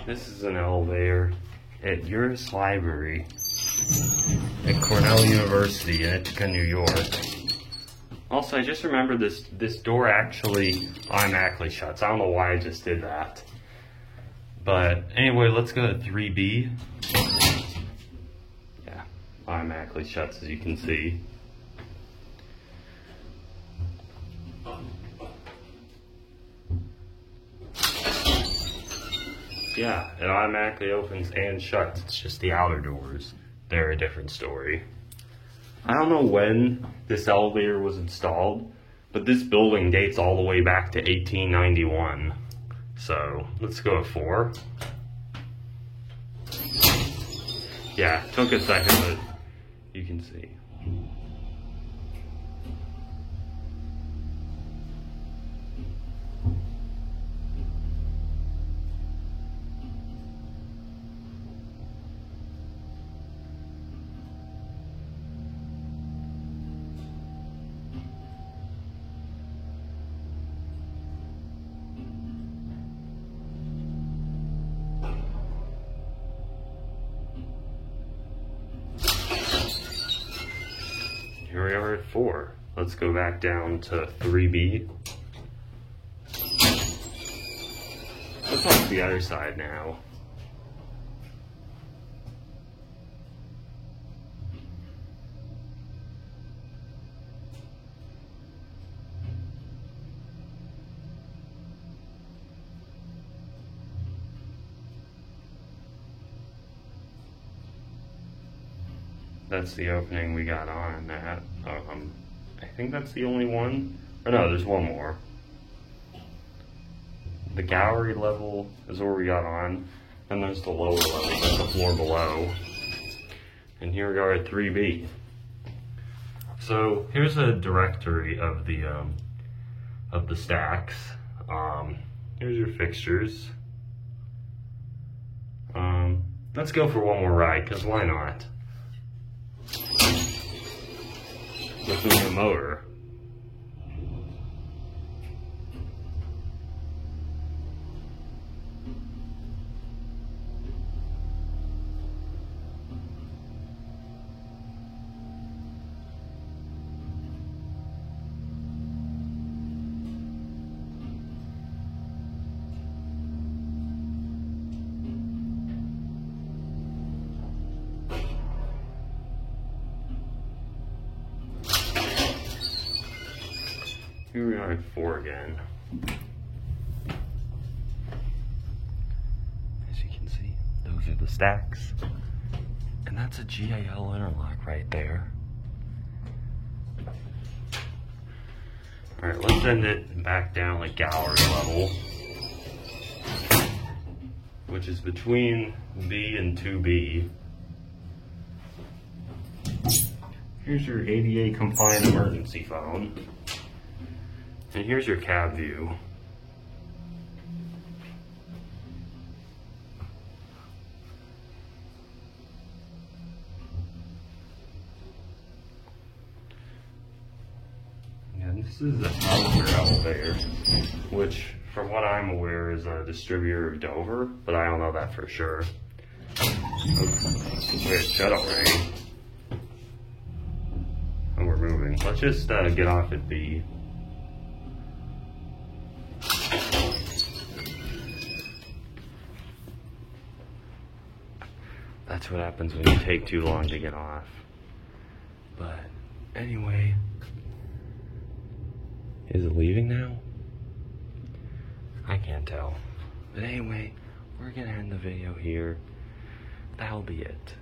This is an elevator at Uris Library at Cornell University in Ithaca, New York. Also, I just remembered this door actually automatically shuts. I don't know why I just did that. But anyway, let's go to 3B. Yeah, automatically shuts, as you can see. Yeah, it automatically opens and shuts. It's just the outer doors. They're a different story. I don't know when this elevator was installed, but this building dates all the way back to 1891. So let's go with 4. Yeah, it took a second, but you can see. Here we are at 4. Let's go back down to 3B. Let's look at the other side now. That's the opening we got on that. I think that's the only one. Or no, there's one more. The gallery level is where we got on. And there's the lower level, that's the floor below. And here we are at 3B. So here's a directory of the stacks. Here's your fixtures. Let's go for one more ride, because why not? Let's move the motor. Here we are at 4 again. As you can see, those are the stacks. And that's a GAL interlock right there. Alright, let's send it back down at gallery level, which is between B and 2B. Here's your ADA compliant emergency phone. And here's your cab view. And this is the Dover elevator, which from what I'm aware is a distributor of Dover, but I don't know that for sure. Wait, shut up, Ray. And we're moving. Let's just get off at B. That's what happens when you take too long to get off. But anyway, is it leaving now? I can't tell. But anyway, we're gonna end the video here. That'll be it.